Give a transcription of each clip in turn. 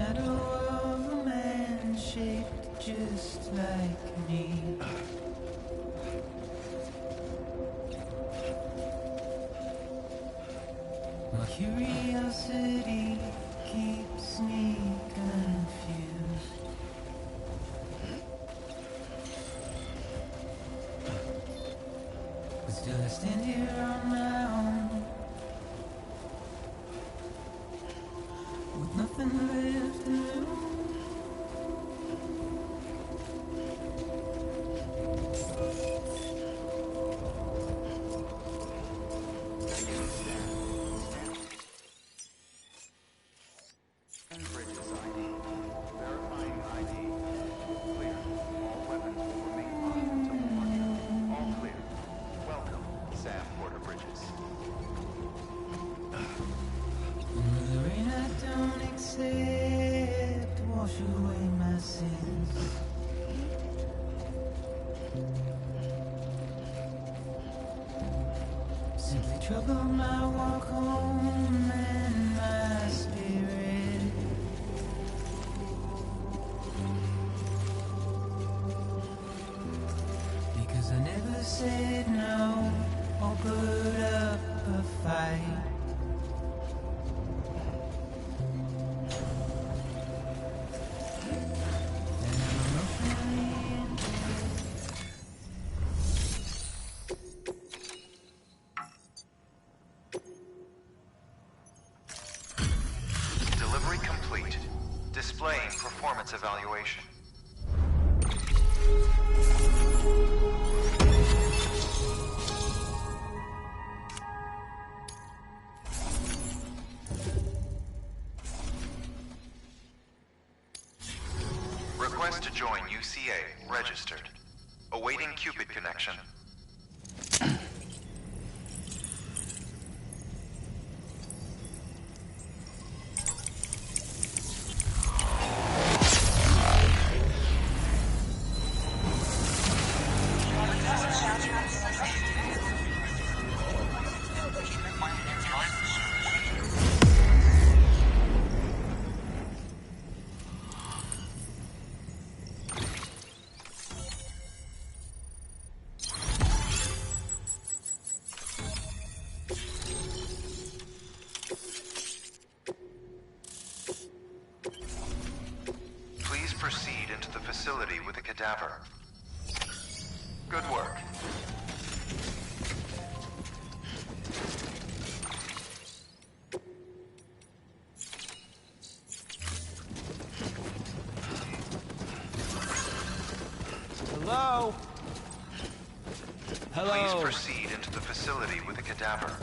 shadow of a man shaped just like me. My curiosity keeps me confused. But still I stand here on my own, with nothing left to lose. Trouble my walk home and my spirit. Because I never said no or put up a fight. Displaying performance evaluation. Request to join UCA. Registered. Awaiting Cupid connection. Proceed into the facility with a cadaver. Good work. Hello? Hello? Please proceed into the facility with a cadaver.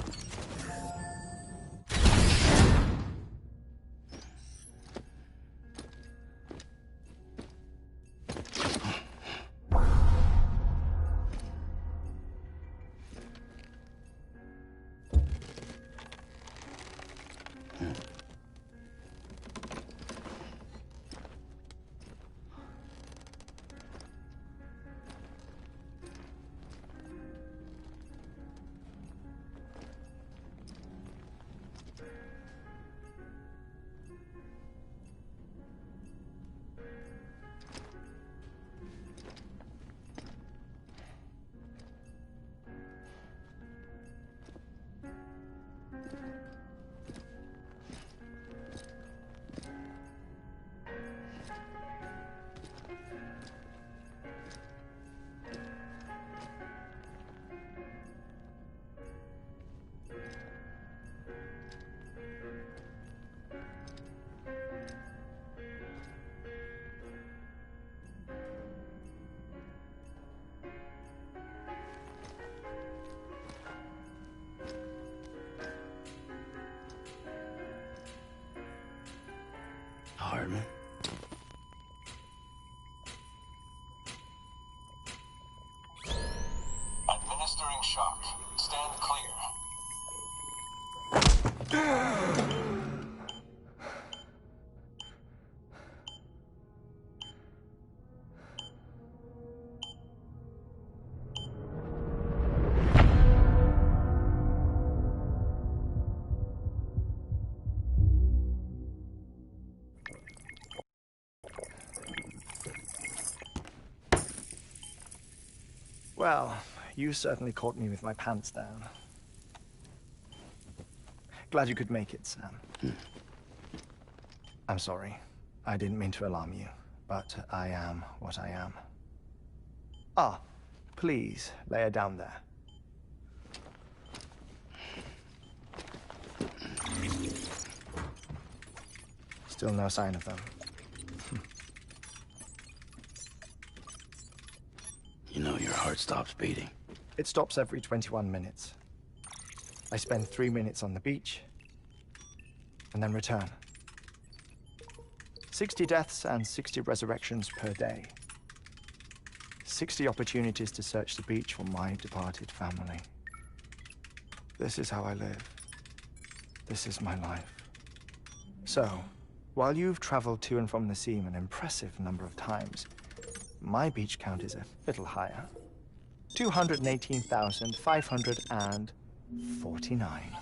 Hartman. Administering shock. Stand clear. Well, you certainly caught me with my pants down. Glad you could make it, Sam. I'm sorry. I didn't mean to alarm you, but I am what I am. Ah, please, lay her down there. Still no sign of them. You know your heart stops beating. It stops every 21 minutes. I spend 3 minutes on the beach, and then return. 60 deaths and 60 resurrections per day. 60 opportunities to search the beach for my departed family. This is how I live. This is my life. So, while you've traveled to and from the seam an impressive number of times, my beach count is a little higher. 218,549.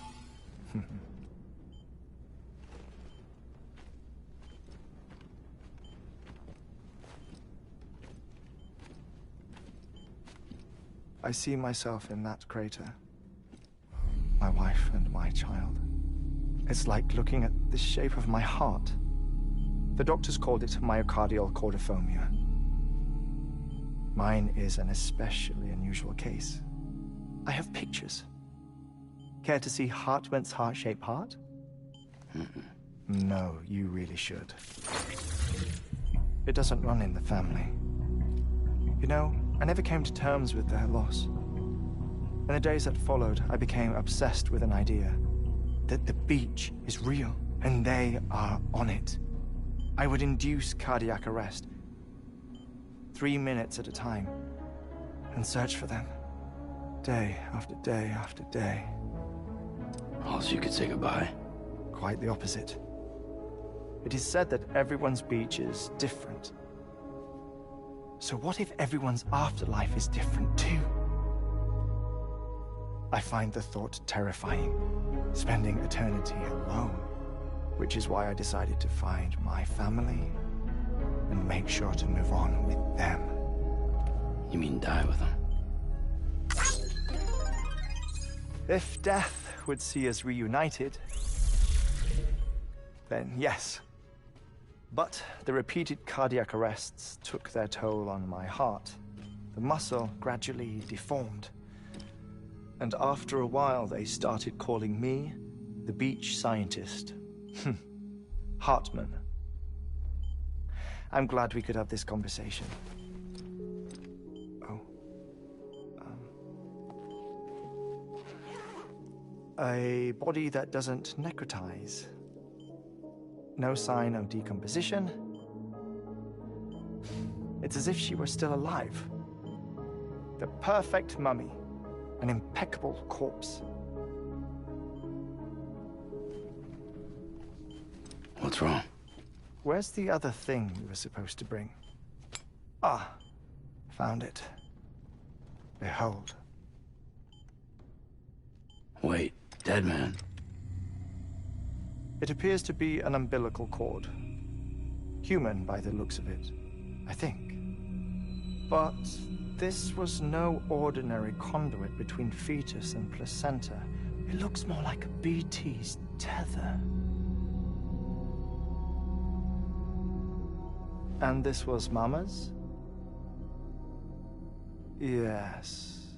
I see myself in that crater. My wife and my child. It's like looking at the shape of my heart. The doctors called it myocardial chordophobia. Mine is an especially unusual case. I have pictures. Care to see Hartman's heart-shaped heart? No, you really should. It doesn't run in the family. You know, I never came to terms with their loss. In the days that followed, I became obsessed with an idea that the beach is real, and they are on it. I would induce cardiac arrest, 3 minutes at a time, and search for them, day after day after day. Also, you could say goodbye. Quite the opposite. It is said that everyone's beach is different. So what if everyone's afterlife is different too? I find the thought terrifying, spending eternity alone, which is why I decided to find my family and make sure to move on with them. You mean die with them? If death would see us reunited, then yes. But the repeated cardiac arrests took their toll on my heart. The muscle gradually deformed. And after a while, they started calling me the beach scientist. Hartman. I'm glad we could have this conversation. Oh. A body that doesn't necrotize. No sign of decomposition. It's as if she were still alive. The perfect mummy. An impeccable corpse. What's wrong? Where's the other thing you were supposed to bring? Ah, found it. Behold. Wait, dead man. It appears to be an umbilical cord. Human by the looks of it, I think. But this was no ordinary conduit between fetus and placenta. It looks more like a BT's tether. And this was Mama's? Yes.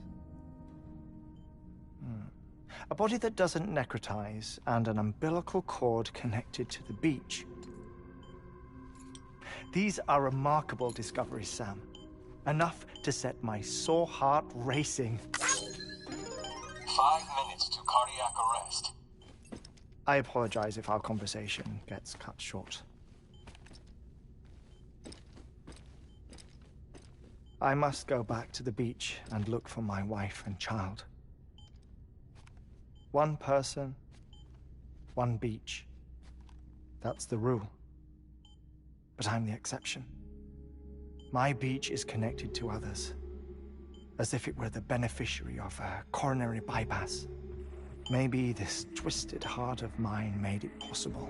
A body that doesn't necrotize and an umbilical cord connected to the beach. These are remarkable discoveries, Sam. Enough to set my sore heart racing. 5 minutes to cardiac arrest. I apologize if our conversation gets cut short. I must go back to the beach and look for my wife and child. One person, one beach. That's the rule. But I'm the exception. My beach is connected to others, as if it were the beneficiary of a coronary bypass. Maybe this twisted heart of mine made it possible.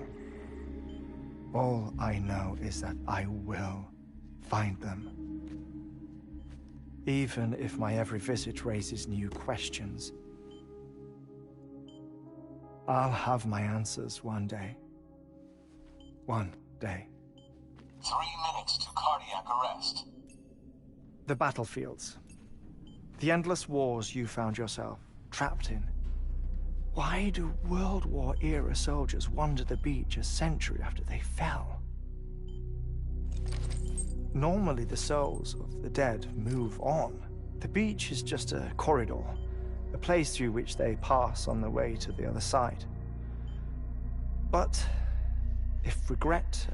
All I know is that I will find them. even if my every visit raises new questions. I'll have my answers one day. One day. 3 minutes to cardiac arrest. The battlefields. The endless wars you found yourself trapped in. Why do World War-era soldiers wander the beach a century after they fell? Normally the souls of the dead move on. The beach is just a corridor, a place through which they pass on the way to the other side. But if regret,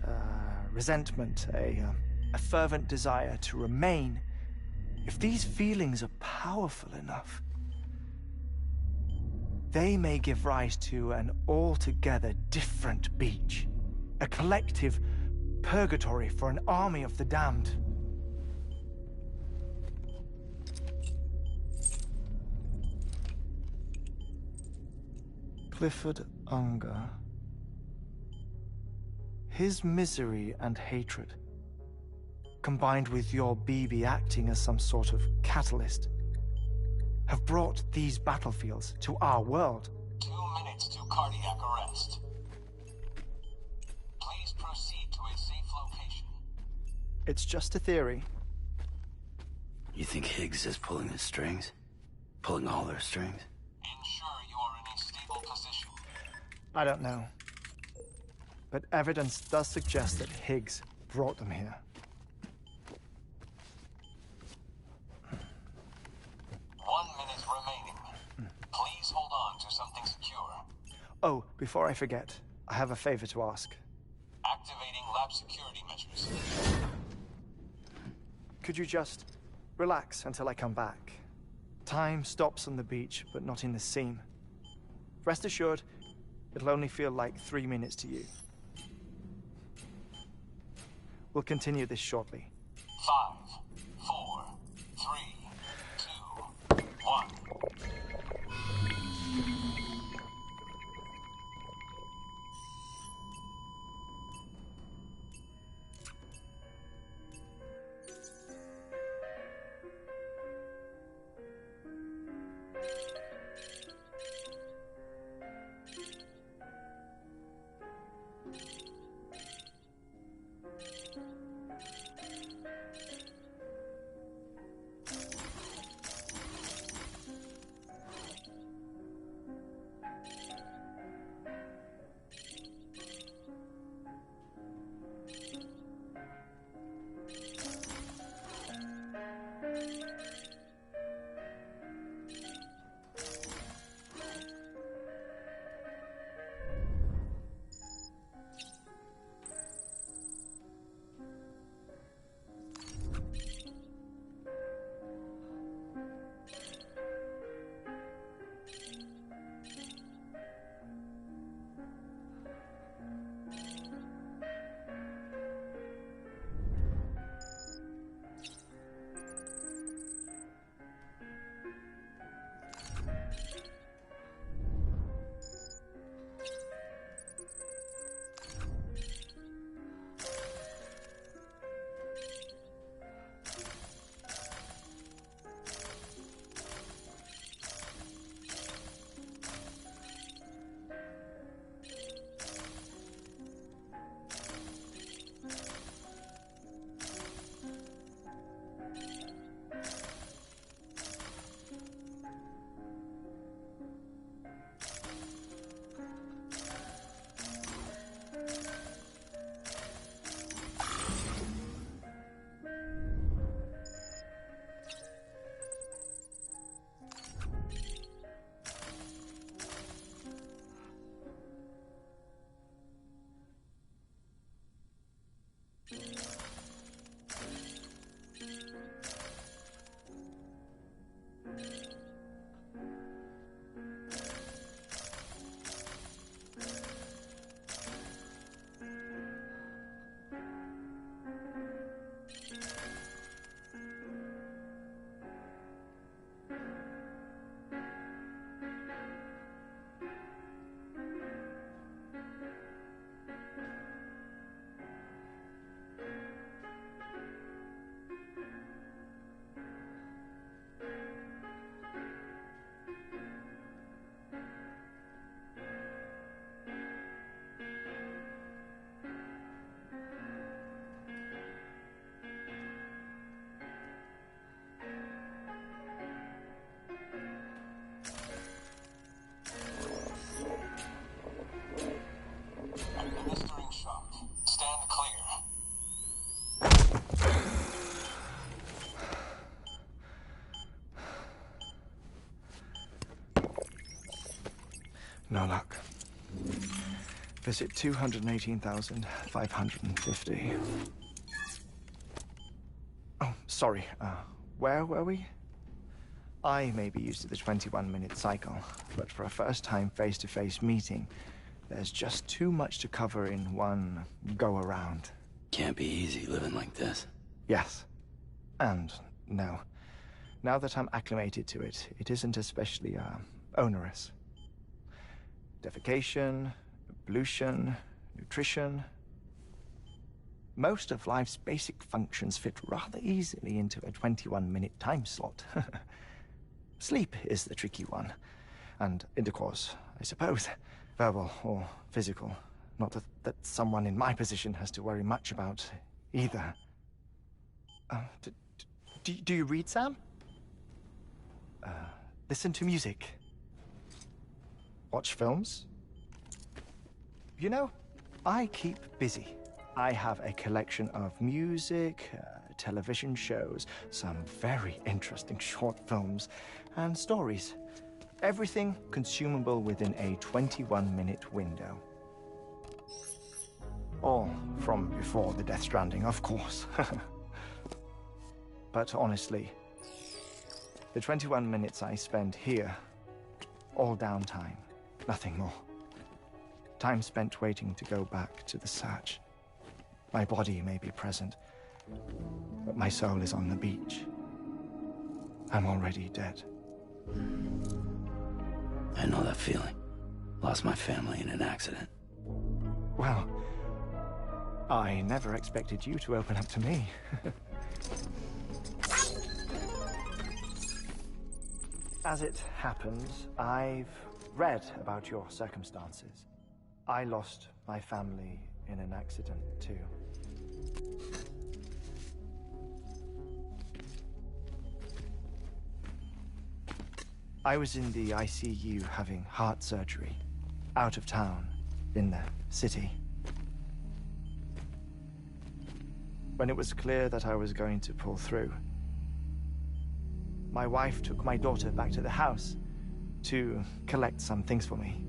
resentment, a fervent desire to remain, if these feelings are powerful enough, they may give rise to an altogether different beach, a collective purgatory for an army of the damned. Clifford Unger. His misery and hatred, combined with your BB acting as some sort of catalyst, have brought these battlefields to our world. 2 minutes to cardiac arrest. Please proceed to a safe location. It's just a theory. You think Higgs is pulling the strings? Pulling all their strings? Ensure you are in a stable position. I don't know. But evidence does suggest that Higgs brought them here. 1 minute remaining. Please hold on to something secure. Oh, before I forget, I have a favor to ask. Activating lab security measures. Could you just relax until I come back? Time stops on the beach, but not in the scene. Rest assured, it'll only feel like 3 minutes to you. We'll continue this shortly. 5, 4, 3, 2, 1. No luck. Visit 218,550. Oh, sorry. Where were we? I may be used to the 21-minute cycle, but for a first-time face-to-face meeting, there's just too much to cover in one go-around. Can't be easy living like this. Yes. And no. Now that I'm acclimated to it, it isn't especially, onerous. Defecation, pollution, nutrition. Most of life's basic functions fit rather easily into a 21-minute time slot. Sleep is the tricky one. And intercourse, I suppose. Verbal or physical. Not that someone in my position has to worry much about either. Do you read, Sam? Listen to music. Watch films. You know, I keep busy. I have a collection of music, television shows, some very interesting short films, and stories. Everything consumable within a 21-minute window. All from before the Death Stranding, of course. But honestly, the 21 minutes I spend here, all downtime, nothing more. Time spent waiting to go back to the search. My body may be present, but my soul is on the beach. I'm already dead. I know that feeling. Lost my family in an accident. Well, I never expected you to open up to me. As it happens, I've read about your circumstances. I lost my family in an accident, too. I was in the ICU having heart surgery, out of town, in the city. When it was clear that I was going to pull through, my wife took my daughter back to the house to collect some things for me.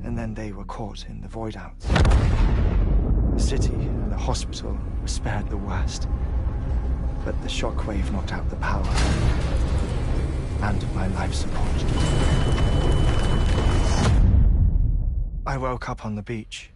And then they were caught in the void outs. The city and the hospital were spared the worst, but the shockwave knocked out the power and my life support. I woke up on the beach.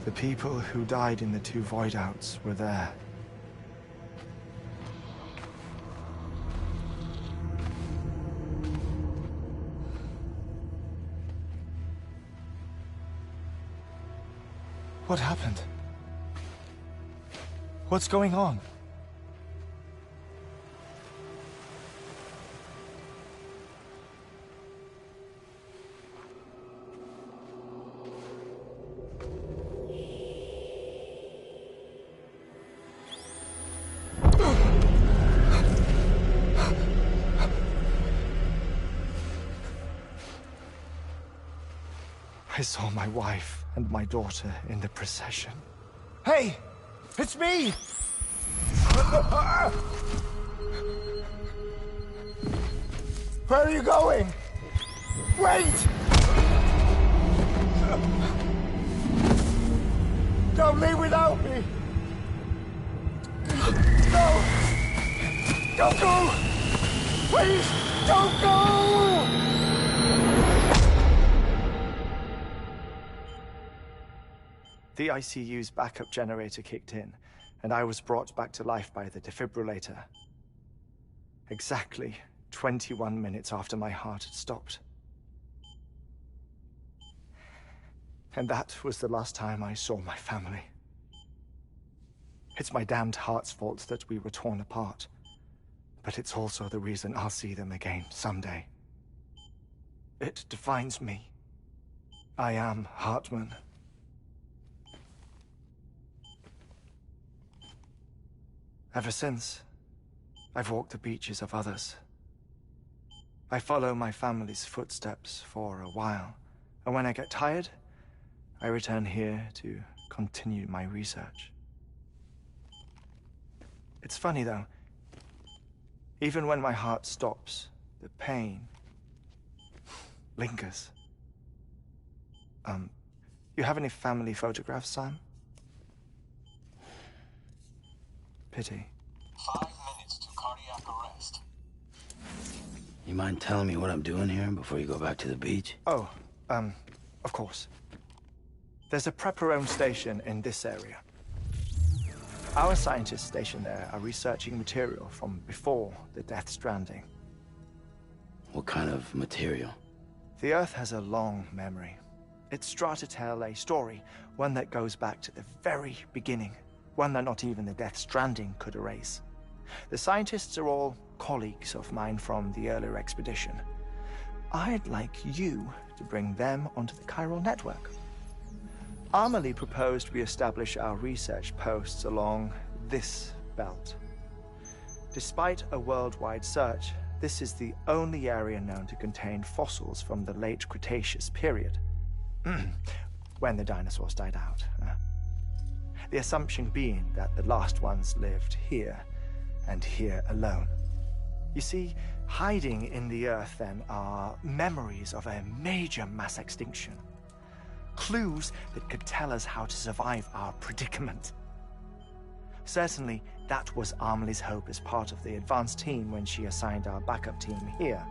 The people who died in the two void outs were there. What happened? What's going on? I saw my wife and my daughter in the procession. Hey! It's me! Where are you going? Wait! Don't leave without me! No! Don't go! Please, don't go! The ICU's backup generator kicked in, and I was brought back to life by the defibrillator. Exactly 21 minutes after my heart had stopped. And that was the last time I saw my family. It's my damned heart's fault that we were torn apart, but it's also the reason I'll see them again someday. It defines me. I am Hartman. Ever since, I've walked the beaches of others I follow my family's footsteps for a while, and when I get tired, I return here to continue my research. It's funny, though. Even when my heart stops, the pain lingers. You have any family photographs, Sam? Pity. 5 minutes to cardiac arrest. You mind telling me what I'm doing here before you go back to the beach? Oh, of course. There's a Prepperone station in this area. Our scientists stationed there are researching material from before the Death Stranding. What kind of material? The Earth has a long memory. It's trying to tell a story, one that goes back to the very beginning, one that not even the Death Stranding could erase. The scientists are all colleagues of mine from the earlier expedition. I'd like you to bring them onto the chiral network. Amelie proposed we establish our research posts along this belt. Despite a worldwide search, this is the only area known to contain fossils from the late Cretaceous period, when the dinosaurs died out. The assumption being that the last ones lived here, and here alone. You see, hiding in the Earth, then, are memories of a major mass extinction. Clues that could tell us how to survive our predicament. Certainly, that was Amelie's hope as part of the advanced team when she assigned our backup team here.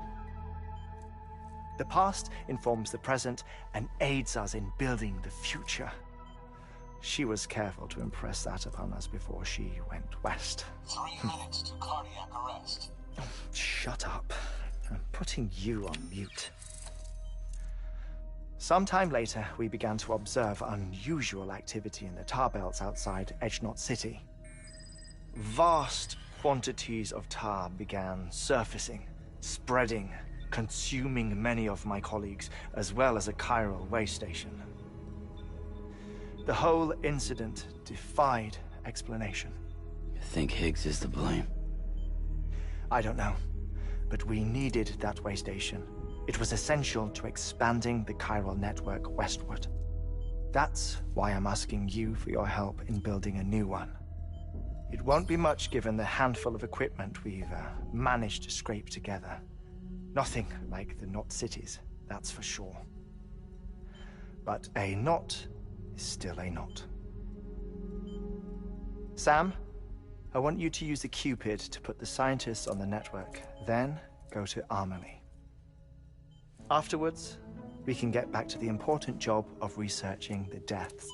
The past informs the present and aids us in building the future. She was careful to impress that upon us before she went west. 3 minutes to cardiac arrest. Oh, shut up. I'm putting you on mute. Sometime later, we began to observe unusual activity in the tar belts outside Edge Knot City. Vast quantities of tar began surfacing, spreading, consuming many of my colleagues, as well as a chiral way station. The whole incident defied explanation. You think Higgs is to blame? I don't know, but we needed that way station. It was essential to expanding the chiral network westward. That's why I'm asking you for your help in building a new one. It won't be much given the handful of equipment we've managed to scrape together. Nothing like the knot cities, that's for sure. But a knot is still a knot. Sam, I want you to use the Cupid to put the scientists on the network, then go to Amelie. Afterwards, we can get back to the important job of researching the deaths.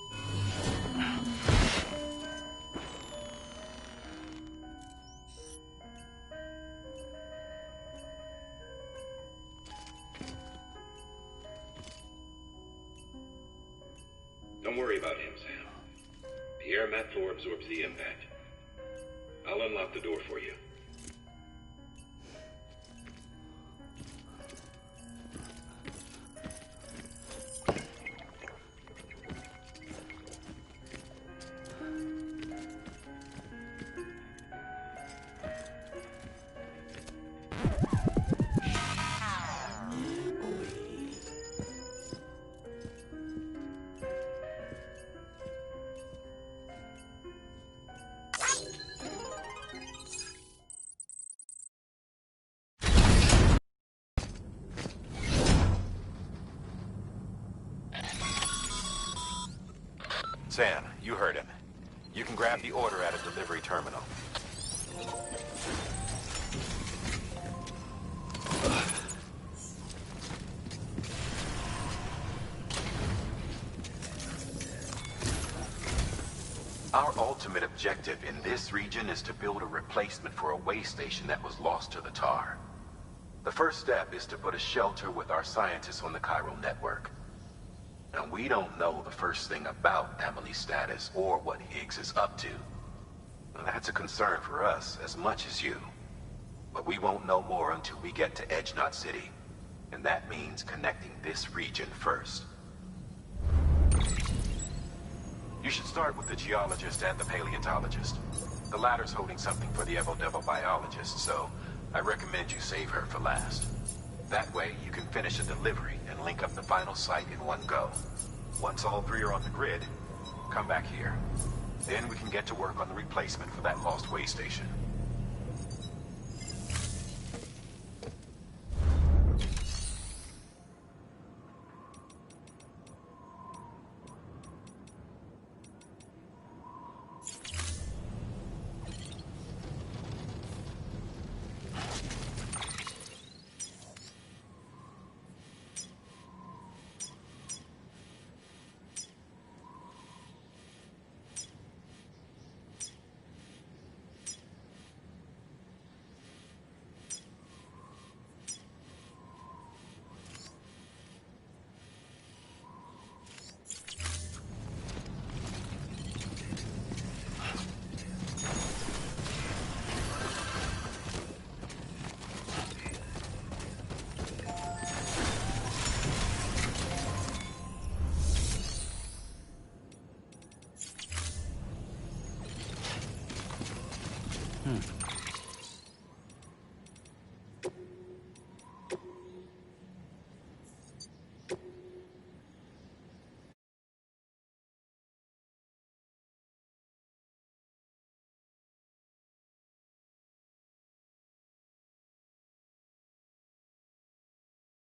Don't worry about him, Sam. The air mat floor absorbs the impact. I'll unlock the door for you. Sam, you heard him. You can grab the order at a delivery terminal. Our ultimate objective in this region is to build a replacement for a way station that was lost to the tar. The first step is to put a shelter with our scientists on the chiral network. Now, we don't know the first thing about Amelie's status or what Higgs is up to. Now, that's a concern for us as much as you. But we won't know more until we get to Edge Knot City. And that means connecting this region first. You should start with the geologist and the paleontologist. The latter's holding something for the Evo Devil biologist, so I recommend you save her for last. That way, you can finish a delivery and link up the final site in one go. Once all three are on the grid, come back here. Then we can get to work on the replacement for that lost way station.